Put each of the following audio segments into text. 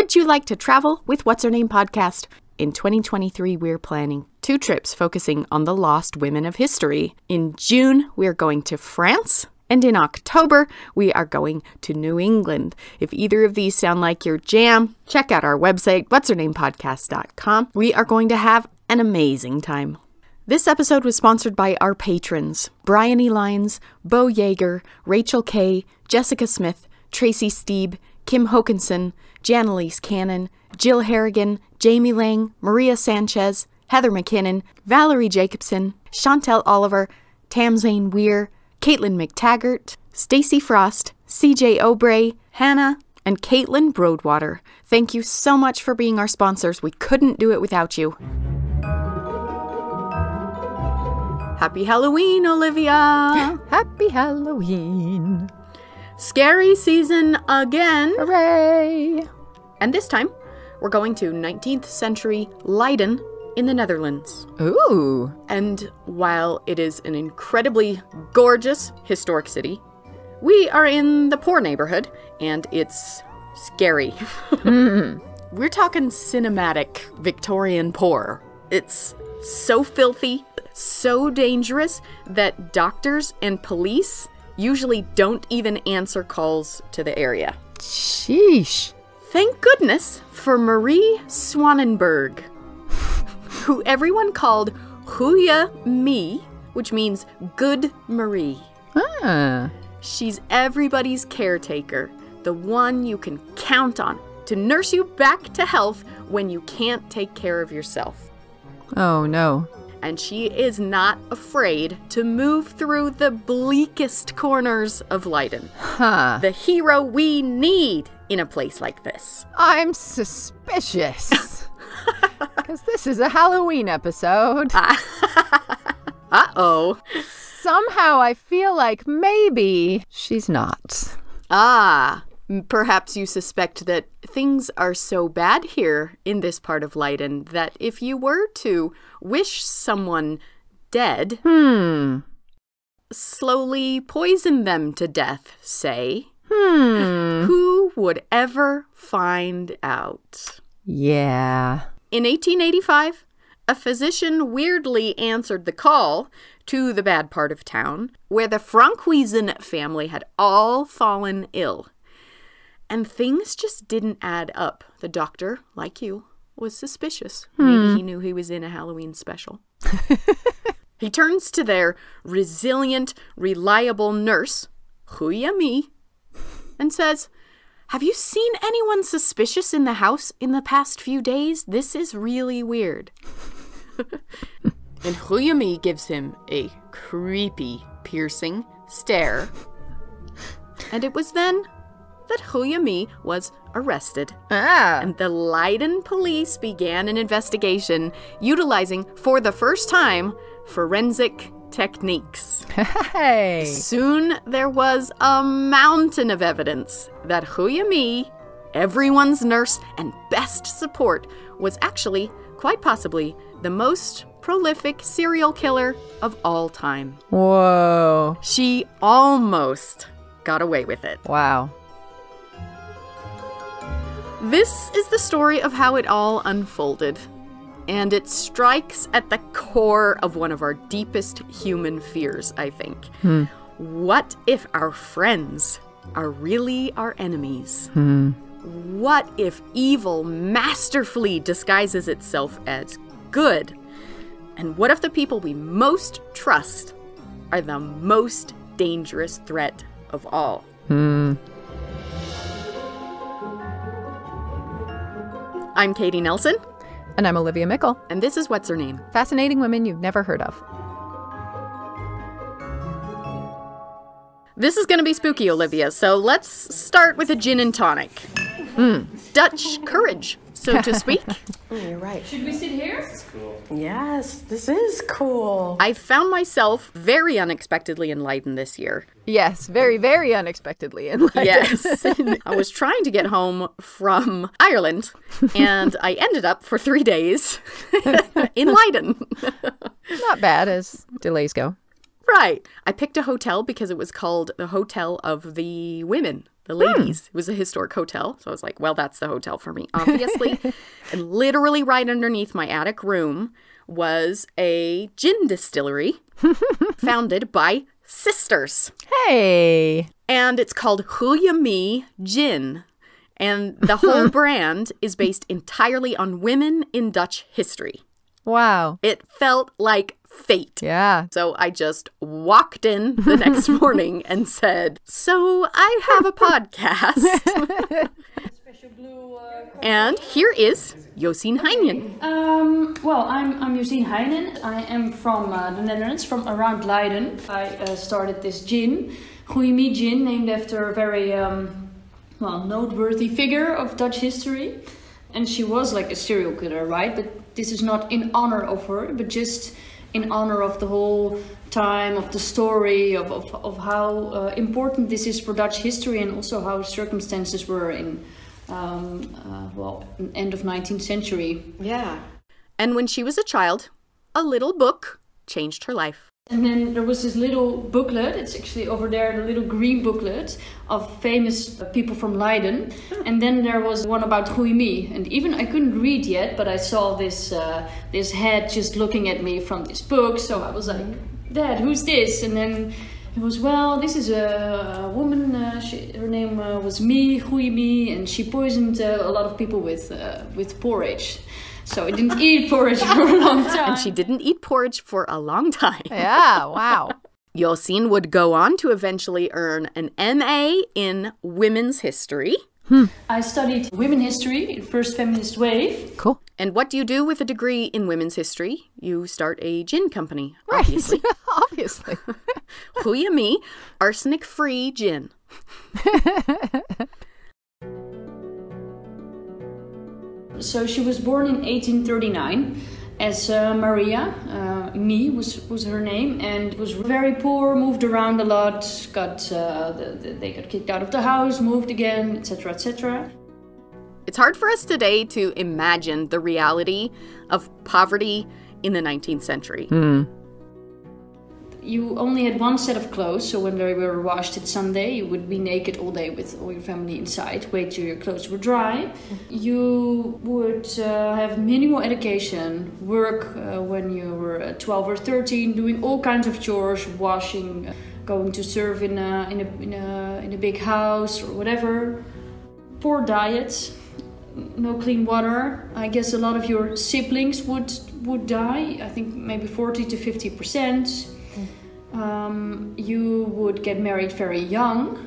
Would you like to travel with What's Her Name podcast? In 2023, we're planning 2 trips focusing on the lost women of history. In June, we're going to France. And in October, we are going to New England. If either of these sound like your jam, check out our website, What'sHerNamePodcast.com. We are going to have an amazing time. This episode was sponsored by our patrons, Bryony Lyons, Bo Yeager, Rachel Kay, Jessica Smith, Tracy Steeb, Kim Hokinson, Janelise Cannon, Jill Harrigan, Jamie Lang, Maria Sanchez, Heather McKinnon, Valerie Jacobson, Chantel Oliver, Tamzane Weir, Caitlin McTaggart, Stacy Frost, CJ Obrey, Hannah, and Caitlin Broadwater. Thank you so much for being our sponsors. We couldn't do it without you. Happy Halloween, Olivia! Happy Halloween! Scary season again! Hooray! And this time, we're going to 19th century Leiden in the Netherlands. Ooh! And while it is an incredibly gorgeous historic city, we are in the poor neighborhood, and it's scary. We're talking cinematic Victorian poor. It's so filthy, so dangerous that doctors and police usually don't even answer calls to the area. Sheesh. Thank goodness for Maria Swanenberg, who everyone called Goeie Mie, which means Good Marie. Ah. She's everybody's caretaker, the one you can count on to nurse you back to health when you can't take care of yourself. Oh, no. And she is not afraid to move through the bleakest corners of Leiden. Huh. The hero we need in a place like this. I'm suspicious. Because this is a Halloween episode. Uh-oh. Somehow I feel like maybe she's not. Perhaps you suspect that things are so bad here in this part of Leiden that if you were to wish someone dead, slowly poison them to death, say, who would ever find out? Yeah. In 1885, a physician weirdly answered the call to the bad part of town where the Frankwesen family had all fallen ill. And things just didn't add up. The doctor, like you, was suspicious. Maybe he knew he was in a Halloween special. He turns to their resilient, reliable nurse, Goeie Mie, and says, "Have you seen anyone suspicious in the house in the past few days? This is really weird." And Goeie Mie gives him a creepy, piercing stare. And it was then that Goeie Mie was arrested. And the Leiden police began an investigation utilizing, for the first time, forensic techniques. Hey. Soon there was a mountain of evidence that Goeie Mie, everyone's nurse and best support, was actually, quite possibly, the most prolific serial killer of all time. Whoa. She almost got away with it. Wow. This is the story of how it all unfolded, and it strikes at the core of one of our deepest human fears, I think. What if our friends are really our enemies? What if evil masterfully disguises itself as good? And what if the people we most trust are the most dangerous threat of all? I'm Katie Nelson. And I'm Olivia Mickle. And this is What's Her Name? Fascinating women you've never heard of. This is going to be spooky, Olivia, so let's start with a gin and tonic. Dutch courage, so to speak. You're right. Should we sit here? This is cool. Yes, this is cool. I found myself very unexpectedly in Leiden this year. Yes, very, very unexpectedly in Leiden. Yes. I was trying to get home from Ireland, and I ended up for 3 days in Leiden. Not bad as delays go. Right. I picked a hotel because it was called the Hotel of the Women, the ladies. It was a historic hotel. So I was like, well, that's the hotel for me, obviously. And literally right underneath my attic room was a gin distillery founded by sisters. Hey. And it's called Goeie Mie Gin. And the whole brand is based entirely on women in Dutch history. Wow. It felt like fate. Yeah. So I just walked in the next morning and said, so I have a podcast. And here is Josien Heijnen. Well, I'm Josien Heijnen. I am from the Netherlands, from around Leiden. I started this gin, Goeie Mie Gin, named after a very noteworthy figure of Dutch history. And she was like a serial killer, right? But this is not in honor of her, but just in honor of the whole time, of the story, of how important this is for Dutch history, and also how circumstances were in, end of 19th century. Yeah. And when she was a child, a little book changed her life. And then there was this little booklet, it's actually over there, the little green booklet of famous people from Leiden. And then there was one about Goeie Mie. And even I couldn't read yet, but I saw this head just looking at me from this book. So I was like, Dad, who's this? And then it was, well, this is a woman, her name was Mie, Goeie Mie, and she poisoned a lot of people with porridge. So I didn't eat porridge for a long time. And she didn't eat porridge for a long time. Yeah, wow. Josien would go on to eventually earn an MA in women's history. I studied women history, first feminist wave. Cool. And what do you do with a degree in women's history? You start a gin company, Right. obviously. Obviously. Goeie Mie, arsenic-free gin. So she was born in 1839 as Maria. Mie was her name, and was very poor, moved around a lot, they got kicked out of the house, moved again, etc., etc. It's hard for us today to imagine the reality of poverty in the 19th century. You only had one set of clothes, so when they were washed at Sunday, you would be naked all day with all your family inside, wait till your clothes were dry. You would have minimal education, work when you were 12 or 13, doing all kinds of chores, washing, going to serve in a big house or whatever. Poor diet, no clean water. I guess a lot of your siblings would die. I think maybe 40 to 50%. You would get married very young,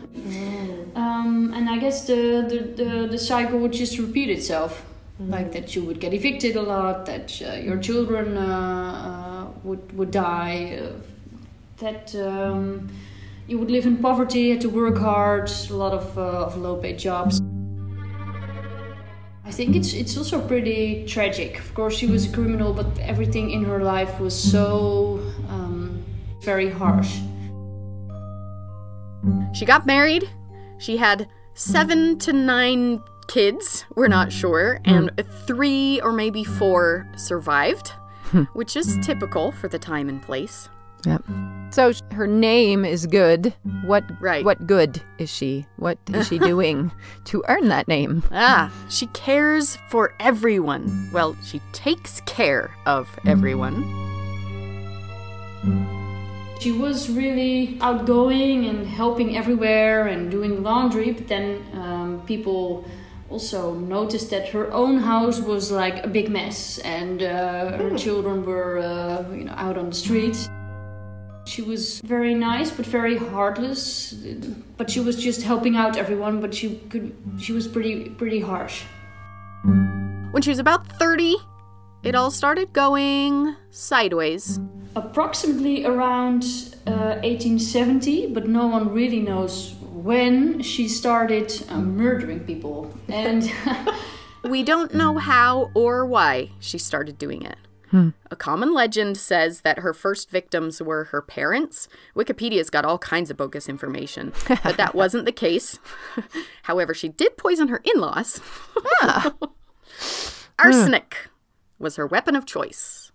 and I guess the cycle would just repeat itself, like that you would get evicted a lot, that your children would die, that you would live in poverty, had to work hard, a lot of low-paid jobs. I think it's also pretty tragic. Of course, she was a criminal, but everything in her life was so very harsh. She got married. She had 7 to 9 kids, we're not sure, and 3 or maybe 4 survived, which is typical for the time and place. Yep. So her name is good. What good is she? What is she doing to earn that name? She cares for everyone. Well, she takes care of everyone. She was really outgoing and helping everywhere and doing laundry, but then people also noticed that her own house was like a big mess, and her children were out on the streets. She was very nice but very heartless, but she was just helping out everyone, but she was pretty harsh. When she was about 30, it all started going sideways. Approximately around 1870, but no one really knows when she started murdering people. And we don't know how or why she started doing it. A common legend says that her first victims were her parents. Wikipedia's got all kinds of bogus information, but that wasn't the case. However, she did poison her in-laws. Arsenic was her weapon of choice.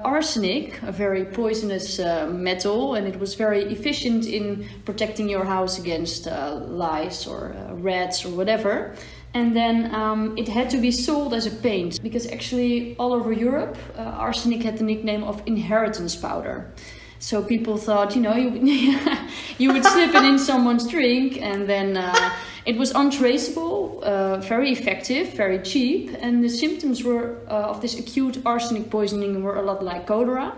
Arsenic, a very poisonous metal, and it was very efficient in protecting your house against lice or rats or whatever. And then it had to be sold as a paint, because actually all over Europe, arsenic had the nickname of inheritance powder. So people thought, you know, you would slip it in someone's drink, and then it was untraceable, very effective, very cheap, and the symptoms were of this acute arsenic poisoning were a lot like cholera.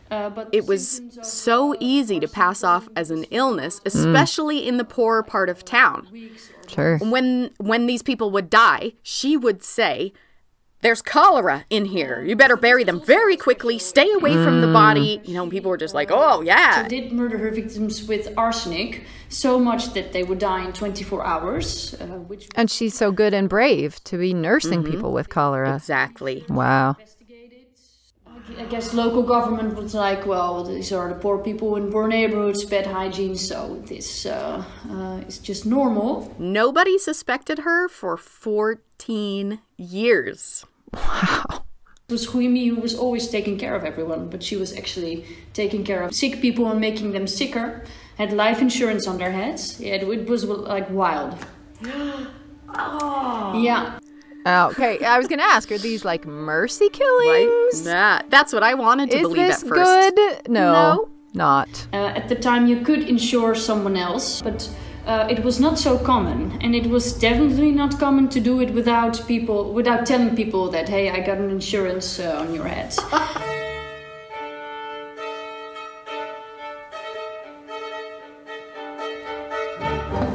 But it was so easy to pass off as an illness, especially in the poorer part of town. Sure. When these people would die, she would say, "There's cholera in here. You better bury them very quickly. Stay away from the body." You know, people were just like, "Oh, yeah." She did murder her victims with arsenic, so much that they would die in 24 hours. And she's so good and brave to be nursing people with cholera. Exactly. Wow. I guess local government was like, well, these are the poor people in poor neighborhoods, bad hygiene, so this is just normal. Nobody suspected her for 14 years. Wow. It was Goeie Mie who was always taking care of everyone, but she was actually taking care of sick people and making them sicker. Had life insurance on their heads. Yeah, it was like wild. Oh. Yeah. Okay, I was going to ask, are these like mercy killings? Right? That's what I wanted to believe at Is first. this good? No, not. At the time you could insure someone else, but it was not so common. And it was definitely not common to do it without telling people that, hey, I got an insurance on your head.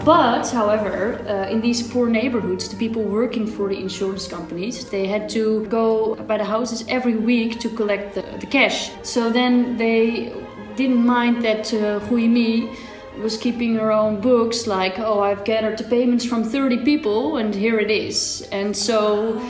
But, however, in these poor neighborhoods, the people working for the insurance companies, they had to go by the houses every week to collect the cash. So then they didn't mind that Goeie Mie was keeping her own books, like, oh, I've gathered the payments from 30 people and here it is. And so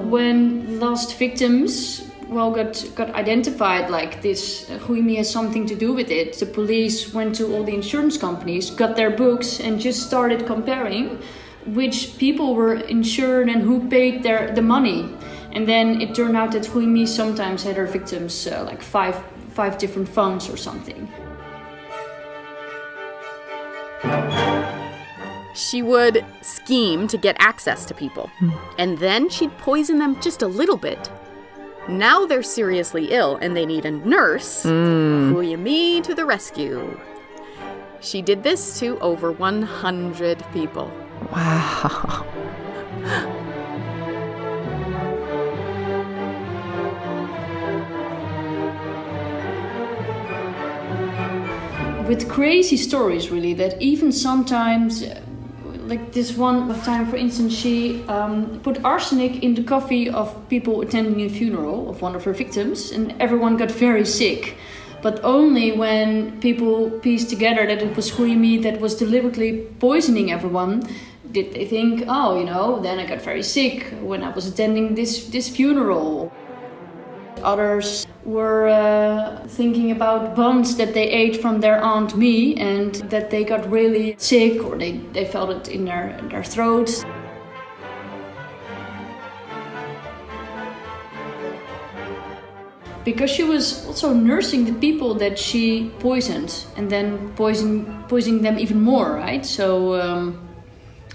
when lost victims got identified like this, Goeie Mie has something to do with it, the police went to all the insurance companies, got their books and just started comparing which people were insured and who paid the money. And then it turned out that Goeie Mie sometimes had her victims like five different funds or something. She would scheme to get access to people, and then she'd poison them just a little bit. Now they're seriously ill and they need a nurse. Goeie Mie to the rescue. She did this to over 100 people. Wow. With crazy stories, really, that even sometimes, like this one time, for instance, she put arsenic in the coffee of people attending a funeral of one of her victims, and everyone got very sick. But only when people pieced together that it was Goeie Mie that was deliberately poisoning everyone, did they think, oh, you know, then I got very sick when I was attending this funeral. Others were thinking about buns that they ate from their Aunt Mie and that they got really sick, or they felt it in their throats. Because she was also nursing the people that she poisoned and then poisoning them even more, right? So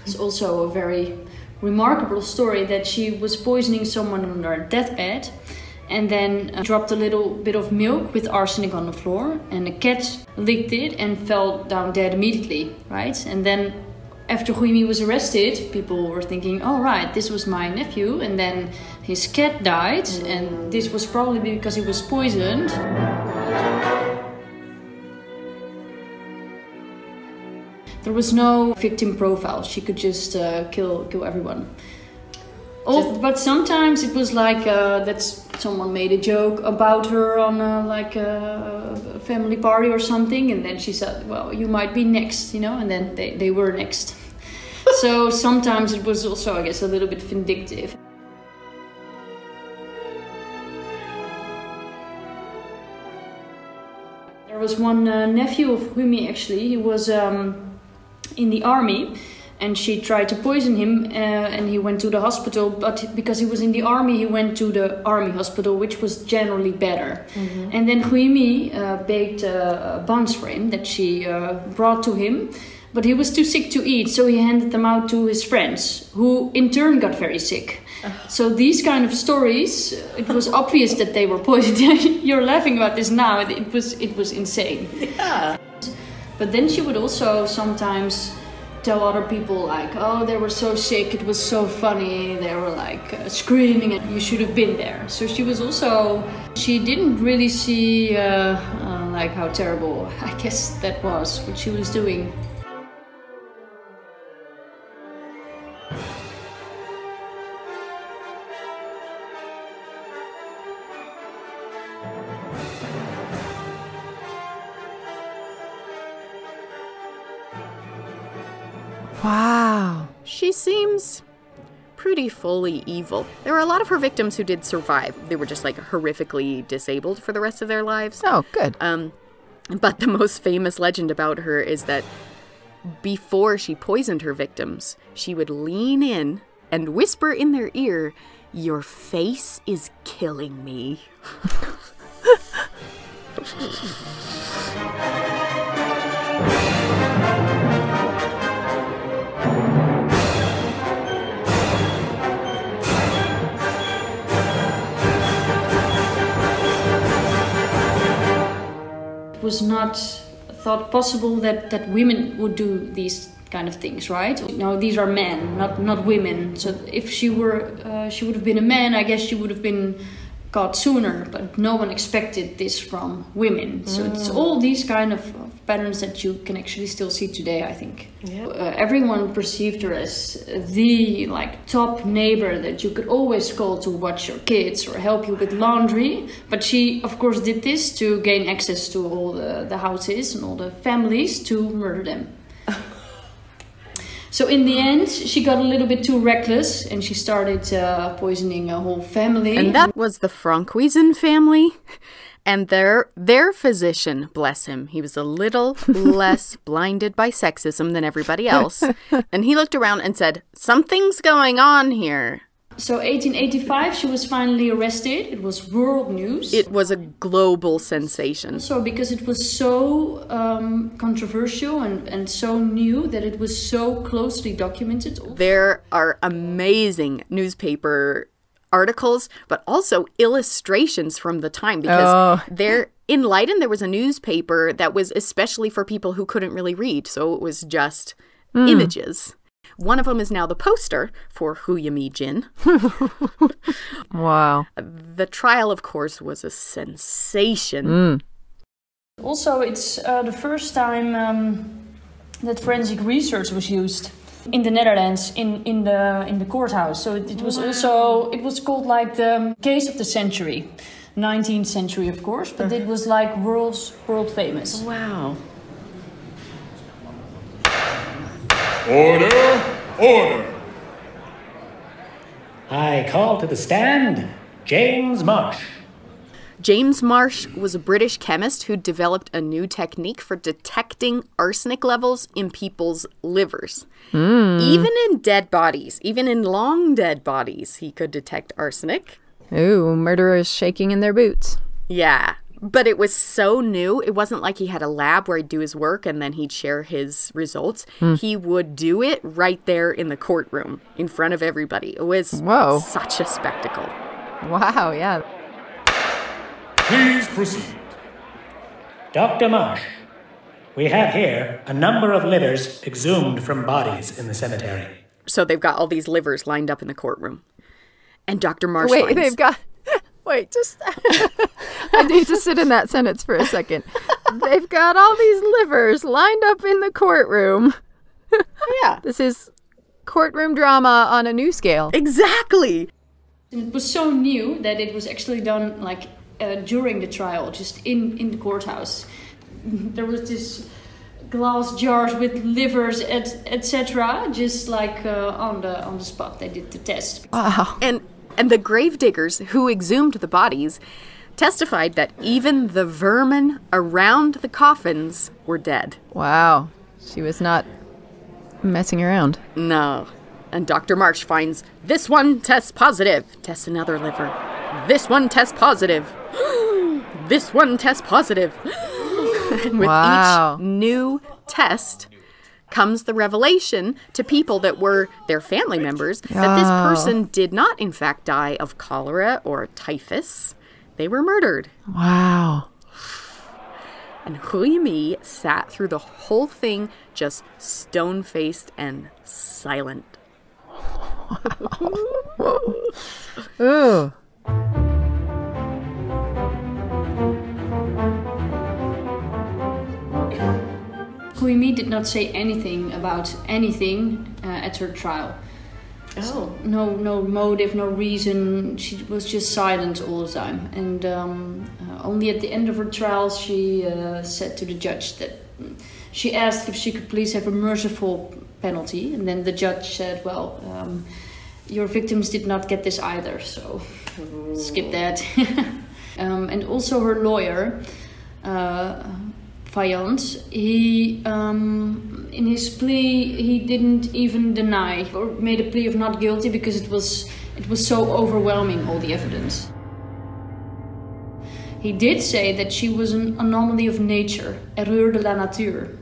it's also a very remarkable story that she was poisoning someone on their deathbed and then dropped a little bit of milk with arsenic on the floor, and a cat licked it and fell down dead immediately, right? And then after Goeie Mie was arrested, people were thinking, oh right, this was my nephew, and then his cat died, and this was probably because he was poisoned. There was no victim profile. She could just kill everyone. But sometimes it was like that someone made a joke about her on a family party or something, and then she said, well, you might be next, you know, and then they were next. So sometimes it was also, I guess, a little bit vindictive. There was one nephew of Goeie Mie, actually. He was in the army. and she tried to poison him, and he went to the hospital. But because he was in the army, he went to the army hospital, which was generally better. And then Goeie Mie baked buns for him that she brought to him. But he was too sick to eat, so he handed them out to his friends, who in turn got very sick. So these kind of stories, it was obvious that they were poisoned. You're laughing about this now. It was insane. Yeah. But then she would also sometimes tell other people like, oh, they were so sick, it was so funny, they were like screaming and you should have been there. So she was also, she didn't really see like how terrible, I guess, that was what she was doing. Wow. She seems pretty fully evil. There were a lot of her victims who did survive. They were just like horrifically disabled for the rest of their lives. Oh, good. But the most famous legend about her is that before she poisoned her victims, she would lean in and whisper in their ear, "Your face is killing me." Was not thought possible that women would do these kind of things, right? No, these are men, not women. So if she would have been a man, I guess she would have been caught sooner. But no one expected this from women. So it's all these kind of patterns that you can actually still see today, I think. Yeah. Everyone perceived her as the like top neighbor that you could always call to watch your kids or help you with laundry. But she, of course, did this to gain access to all the houses and all the families to murder them. So in the end, she got a little bit too reckless and she started poisoning a whole family. And that was the Frankwesen family. And their physician, bless him, he was a little less blinded by sexism than everybody else. And he looked around and said, something's going on here. So 1885, she was finally arrested. It was world news. It was a global sensation. So because it was so controversial and so new that it was so closely documented. There are amazing newspaper articles, but also illustrations from the time, because there in Leiden there was a newspaper that was especially for people who couldn't really read, so it was just images. One of them is now the poster for Goeie Mie Gin. Wow. The trial, of course, was a sensation. Also, it's the first time that forensic research was used in the Netherlands, in the courthouse. So it was also, it was called like the case of the century. 19th century, of course, but it was like world famous. Wow. Order! Order! I call to the stand James Marsh. James Marsh was a British chemist who developed a new technique for detecting arsenic levels in people's livers. Even in dead bodies, even in long dead bodies, he could detect arsenic. Ooh, murderers shaking in their boots. Yeah, but it was so new. It wasn't like he had a lab where he'd do his work and then he'd share his results. He would do it right there in the courtroom in front of everybody. It was such a spectacle. Wow, yeah. Please proceed. Dr. Marsh, we have here a number of livers exhumed from bodies in the cemetery. So they've got all these livers lined up in the courtroom. And Dr. Marsh Wait, finds... they've got... Wait, just... I need to sit in that sentence for a second. They've got all these livers lined up in the courtroom. Yeah. This is courtroom drama on a new scale. Exactly. It was so new that it was actually done like during the trial, just in the courthouse. There was this glass jars with livers, etc. Just like on the spot, they did the test. Wow. And the gravediggers who exhumed the bodies testified that even the vermin around the coffins were dead. Wow. She was not messing around. No. And Dr. Marsh finds, this one tests positive. Tests another liver. This one tests positive. This one tests positive. And with each new test comes the revelation to people that were their family members that this person did not, in fact, die of cholera or typhus. They were murdered. Wow. And Goeie Mie sat through the whole thing just stone-faced and silent. Ooh. Goeie Mie did not say anything about anything at her trial. Oh. No motive, no reason. She was just silent all the time. And only at the end of her trial, she said to the judge that she asked if she could please have a merciful penalty. And then the judge said, well, your victims did not get this either, so skip that. And also her lawyer, Vaillant, he in his plea he didn't even deny or made a plea of not guilty because it was so overwhelming, all the evidence. He did say that she was an anomaly of nature, erreur de la nature.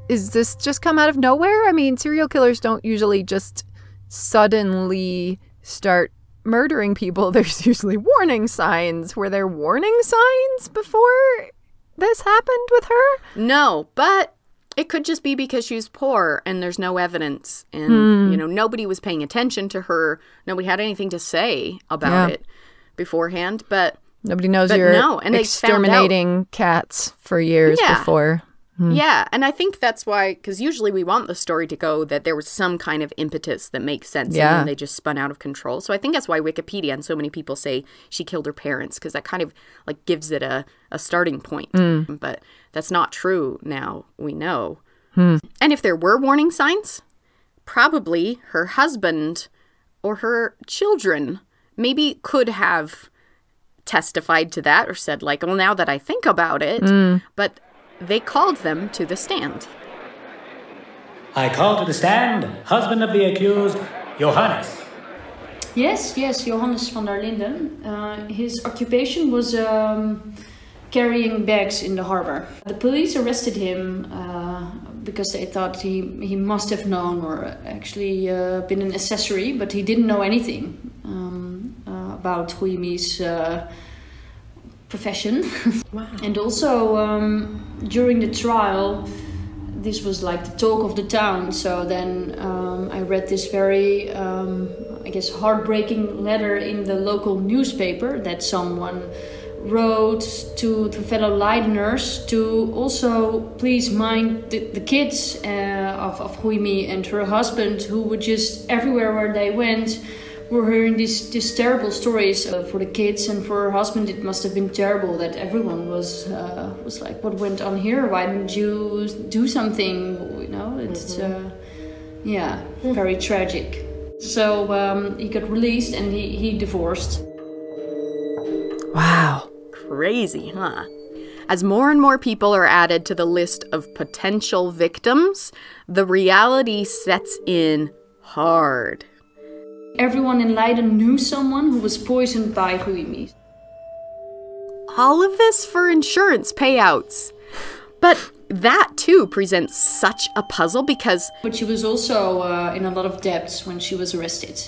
Is this just come out of nowhere? I mean, serial killers don't usually just suddenly start murdering people. There's usually warning signs. Were there warning signs before this happened with her? No, but it could just be because she's poor and there's no evidence. And, you know, nobody was paying attention to her. Nobody had anything to say about it beforehand. But nobody knows you're exterminating cats for years before. Yeah, and I think that's why, because usually we want the story to go that there was some kind of impetus that makes sense, and then they just spun out of control. So I think that's why Wikipedia and so many people say she killed her parents, because that kind of like gives it a starting point. But that's not true now, we know. And if there were warning signs, probably her husband or her children maybe could have testified to that or said like, well, now that I think about it, but they called them to the stand. I call to the stand, husband of the accused, Johannes. Yes, Johannes van der Linden. His occupation was carrying bags in the harbor. The police arrested him because they thought he must have known or actually been an accessory, but he didn't know anything about Goeie Mie's profession. Wow. And also during the trial, this was like the talk of the town. So then I read this very, I guess, heartbreaking letter in the local newspaper that someone wrote to the fellow Leideners to also please mind the kids of Goeie Mie and her husband, who would just everywhere where they went were hearing these terrible stories. For the kids and for her husband, it must have been terrible that everyone was like, what went on here? Why didn't you do something? You know, it's very tragic. So he got released and he divorced. Wow. Crazy, huh? As more and more people are added to the list of potential victims, the reality sets in hard. Everyone in Leiden knew someone who was poisoned by Goeie Mie. All of this for insurance payouts. But that, too, presents such a puzzle because... But she was also in a lot of debts when she was arrested.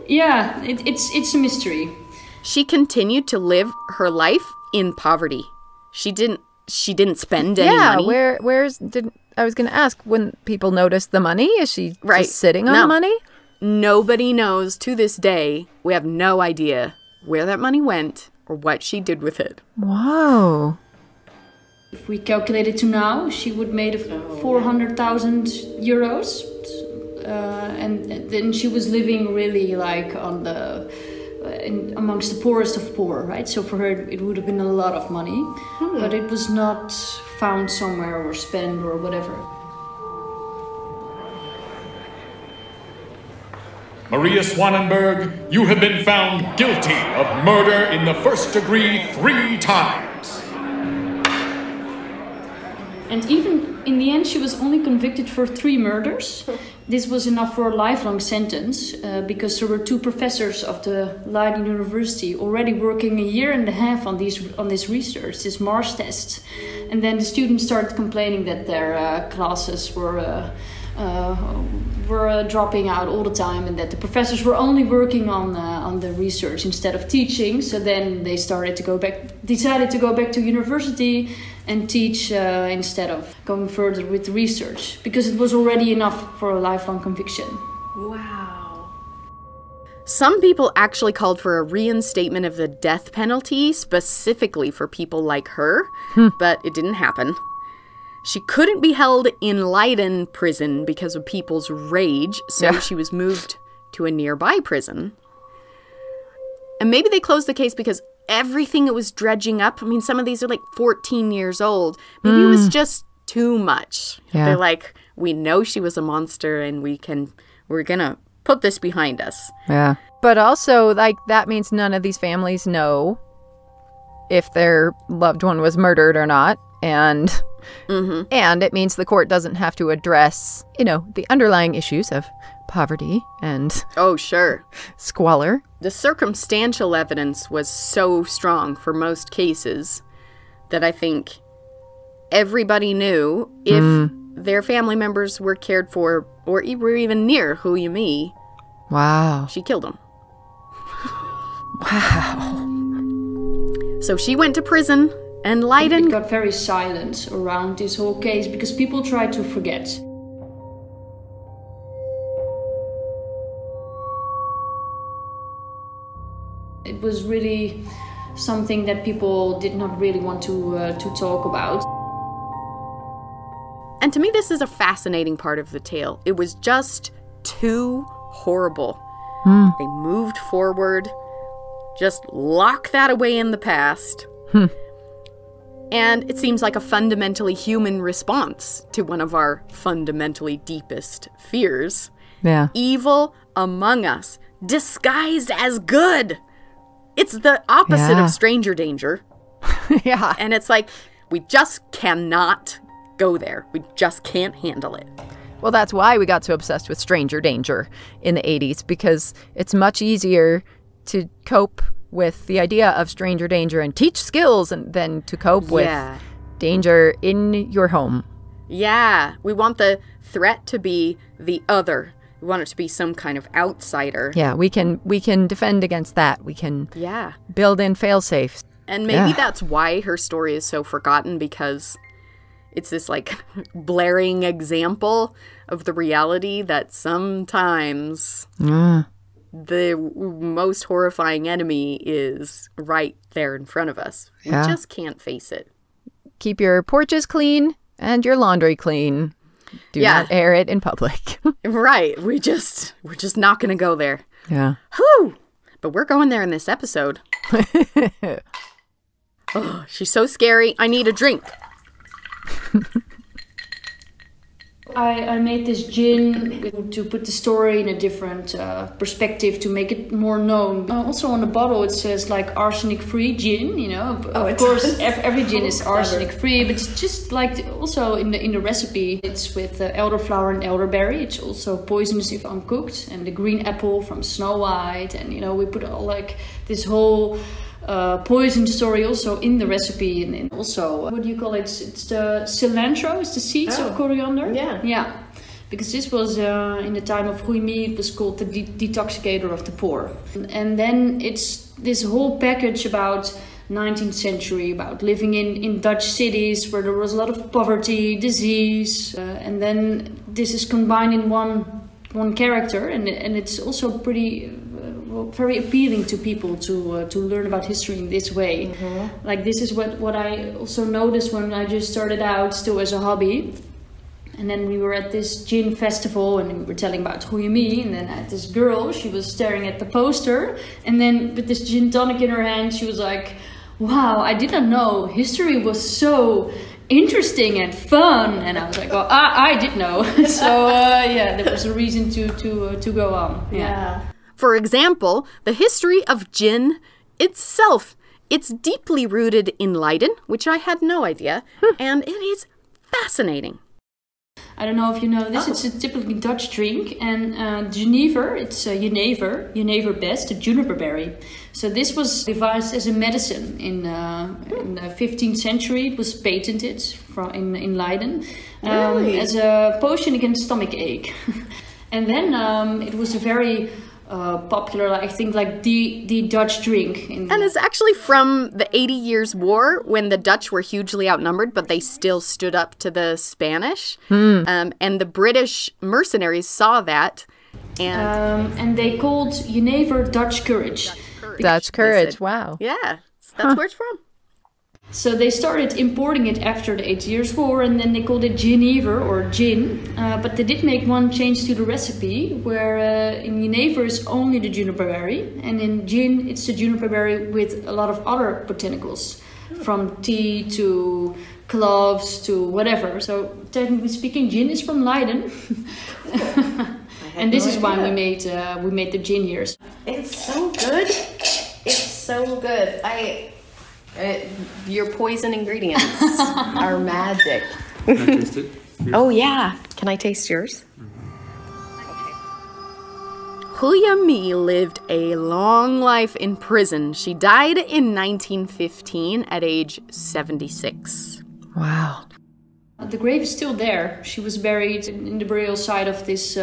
Yeah, it's a mystery. She continued to live her life in poverty. She didn't spend any money. Yeah, I was going to ask, when people notice the money, is she just sitting on the money? Nobody knows to this day. We have no idea where that money went or what she did with it. Whoa. If we calculate it to now, she would made 400,000 euros. And then she was living really like on amongst the poorest of poor, right? So for her, it would have been a lot of money. But it was not found somewhere or spent or whatever. Maria Swanenberg, you have been found guilty of murder in the first degree 3 times. And even in the end, she was only convicted for 3 murders. This was enough for a lifelong sentence because there were 2 professors of the Leiden University already working a year and a half on this research, this Mars test. And then the students started complaining that their classes were dropping out all the time, and that the professors were only working on the research instead of teaching. So then they decided to go back to university and teach instead of going further with the research, because it was already enough for a lifelong conviction. Wow. Some people actually called for a reinstatement of the death penalty specifically for people like her, but it didn't happen. She couldn't be held in Leiden prison because of people's rage, so she was moved to a nearby prison. And maybe they closed the case because everything it was dredging up, I mean, some of these are like 14 years old. Maybe it was just too much. Yeah. They're like, we know she was a monster and we're gonna put this behind us. Yeah. But also, like, that means none of these families know if their loved one was murdered or not. And it means the court doesn't have to address, the underlying issues of poverty and Oh, sure. squalor. The circumstantial evidence was so strong for most cases that I think everybody knew if their family members were cared for or were even near Goeie Mie, Wow. she killed them. Wow. So she went to prison, and Leiden... It got very silent around this whole case because people tried to forget. It was really something that people did not really want to talk about. And to me, this is a fascinating part of the tale. It was just too horrible. They moved forward, just lock that away in the past. And it seems like a fundamentally human response to one of our fundamentally deepest fears. Yeah. Evil among us, disguised as good. It's the opposite of stranger danger. Yeah. And it's like, we just cannot go there. We just can't handle it. Well, that's why we got so obsessed with stranger danger in the 80s, because it's much easier to cope with the idea of stranger danger and teach skills than to cope with danger in your home. Yeah, we want the threat to be the other. We want it to be some kind of outsider. Yeah, we can defend against that. We can build in fail-safes. And maybe that's why her story is so forgotten, because it's this like blaring example of the reality that sometimes the most horrifying enemy is right there in front of us. We just can't face it. Keep your porches clean and your laundry clean. Do not air it in public. Right. We're just not going to go there. Yeah. Whew. But we're going there in this episode. Oh, she's so scary. I need a drink. I made this gin to put the story in a different perspective, to make it more known. Also on the bottle it says like arsenic-free gin, you know. Of course, every gin is arsenic-free, but it's just like also in the recipe, it's with elderflower and elderberry. It's also poisonous if uncooked, and the green apple from Snow White, and you know, we put all like this whole poison story also in the recipe, and also what do you call it? It's the cilantro, it's the seeds of coriander. Yeah, because this was in the time of Goeie Mie, it was called the detoxicator of the poor. And then it's this whole package about 19th century, about living in Dutch cities where there was a lot of poverty, disease, and then this is combined in one character, and it's also pretty very appealing to people to learn about history in this way. Mm-hmm. Like this is what I also noticed when I just started out still as a hobby. And then we were at this gin festival and we were telling about Goeie Mie, and then I had this girl, she was staring at the poster, and then with this gin tonic in her hand, she was like, wow, I didn't know history was so interesting and fun. And I was like, well, I did know. So yeah, there was a reason to go on. Yeah. For example, the history of gin itself. It's deeply rooted in Leiden, which I had no idea, and it is fascinating. I don't know if you know this. It's a typically Dutch drink, and Genever, it's Jenever best, a juniper berry. So this was devised as a medicine in the 15th century. It was patented in Leiden as a potion against stomach ache. And then it was a very popular, I think, like the Dutch drink. And it's actually from the 80 Years' War, when the Dutch were hugely outnumbered, but they still stood up to the Spanish. And the British mercenaries saw that. And they called Jenever Dutch courage. Dutch courage, wow. Yeah, that's where it's from. So they started importing it after the 8 Years' War, and then they called it Genever or gin. But they did make one change to the recipe, where in Genever is only the juniper berry, and in gin it's the juniper berry with a lot of other botanicals, from tea to cloves to whatever. So technically speaking, gin is from Leiden. And this is why we made the gin here. It's so good. It's so good. Your poison ingredients are magic. Can I taste it? Oh yeah. Can I taste yours? Goeie Mie lived a long life in prison. She died in 1915 at age 76. Wow. The grave is still there. She was buried in the burial site of this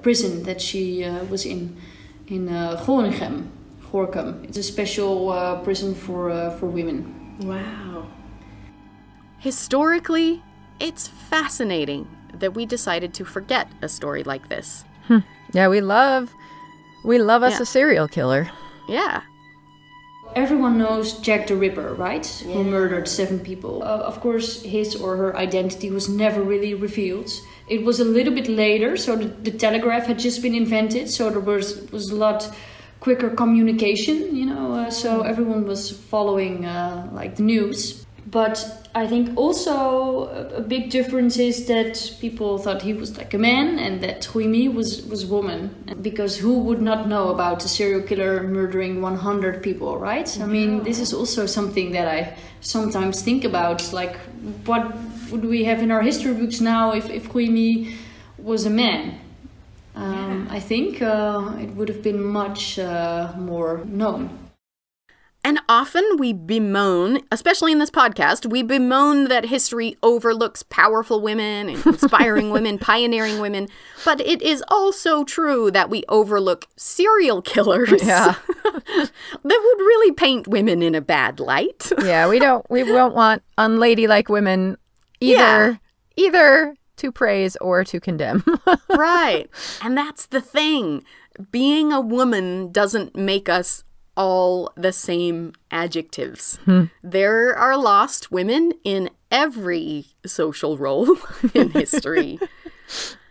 prison that she was in Gorkum. It's a special prison for women. Wow. Historically, it's fascinating that we decided to forget a story like this. Yeah, we love us a serial killer. Yeah. Everyone knows Jack the Ripper, right? Yeah. Who murdered 7 people. Of course, his or her identity was never really revealed. It was a little bit later, so the telegraph had just been invented, so there was a lot quicker communication, so everyone was following like the news. But I think also a big difference is that people thought he was like a man and that Goeie Mie was woman. Because who would not know about a serial killer murdering 100 people, right? I mean, this is also something that I sometimes think about. Like, what would we have in our history books now if Goeie Mie was a man? I think it would have been much more known. And often we bemoan, especially in this podcast, we bemoan that history overlooks powerful women, inspiring women, pioneering women. But it is also true that we overlook serial killers. Yeah. That would really paint women in a bad light. Yeah, we won't want unladylike women either to praise or to condemn. Right. And that's the thing. Being a woman doesn't make us all the same adjectives. There are lost women in every social role in history.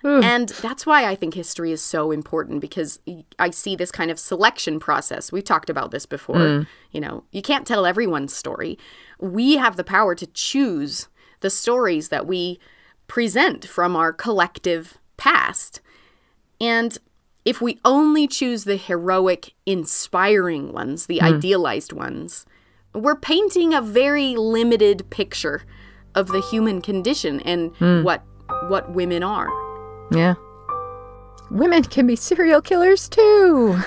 And that's why I think history is so important, because I see this kind of selection process. We've talked about this before. You can't tell everyone's story. We have the power to choose the stories that we present from our collective past. And if we only choose the heroic, inspiring ones, the idealized ones, we're painting a very limited picture of the human condition and what women are. Yeah. Women can be serial killers too.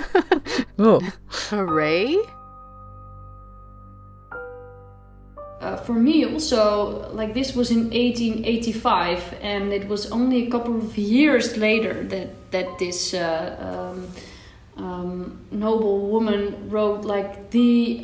Oh. Hooray. For me also, like, this was in 1885, and it was only a couple of years later that this noble woman wrote like the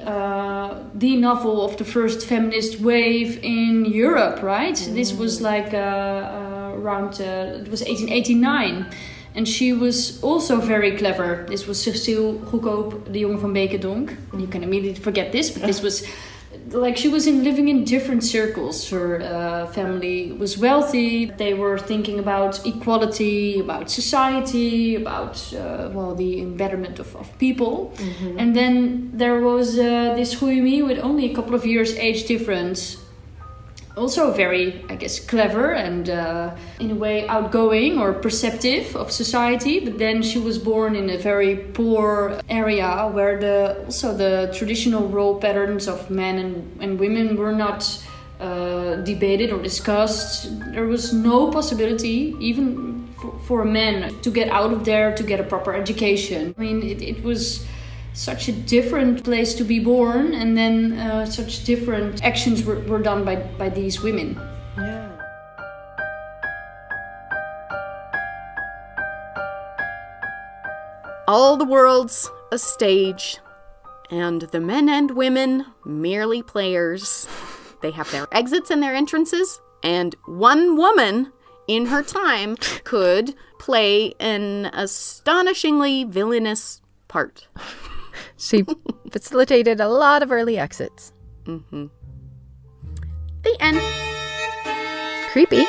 novel of the first feminist wave in Europe, right? This was like around it was 1889, and she was also very clever. This was Cecile Goedkoop, de Jonge van Beekendonck. You can immediately forget this, but this was like, she was living in different circles. Her family was wealthy. They were thinking about equality, about society, about the betterment of people. And then there was this Goeie Mie with only a couple of years age difference. Also very, I guess, clever and in a way outgoing or perceptive of society. But then she was born in a very poor area where the traditional role patterns of men and women were not debated or discussed. There was no possibility, even for a man, to get out of there to get a proper education. I mean, it was such a different place to be born, and then such different actions were done by these women. Yeah. All the world's a stage, and the men and women merely players. They have their exits and their entrances, and one woman in her time could play an astonishingly villainous part. She facilitated a lot of early exits. Mm-hmm. The end. Creepy.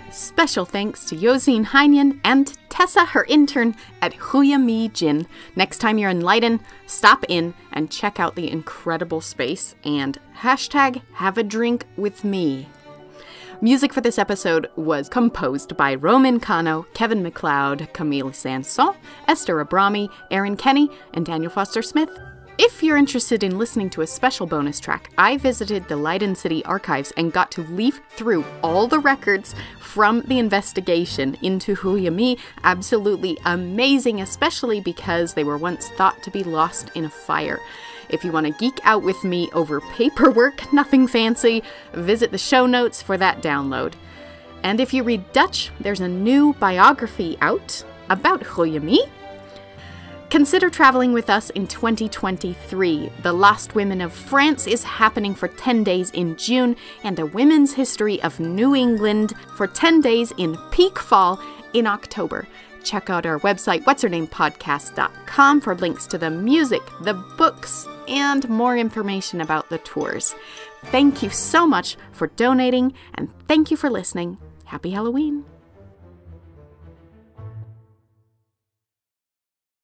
Special thanks to Josine Heinian and Tessa, her intern at Goeie Mie Gin. Next time you're in Leiden, stop in and check out the incredible space and #have a drink with me. Music for this episode was composed by Roman Cano, Kevin MacLeod, Camille Saint-Saens, Esther Abrami, Aaron Kenny, and Daniel Foster Smith. If you're interested in listening to a special bonus track, I visited the Leiden City Archives and got to leaf through all the records from the investigation into Goeie Mie. Absolutely amazing, especially because they were once thought to be lost in a fire. If you want to geek out with me over paperwork, nothing fancy, visit the show notes for that download. And if you read Dutch, there's a new biography out about Goeie Mie. Consider traveling with us in 2023. The Lost Women of France is happening for 10 days in June, and a Women's History of New England for 10 days in peak fall in October. Check out our website, What'sHerNamePodcast.com, for links to the music, the books, and more information about the tours. Thank you so much for donating, and thank you for listening. Happy Halloween!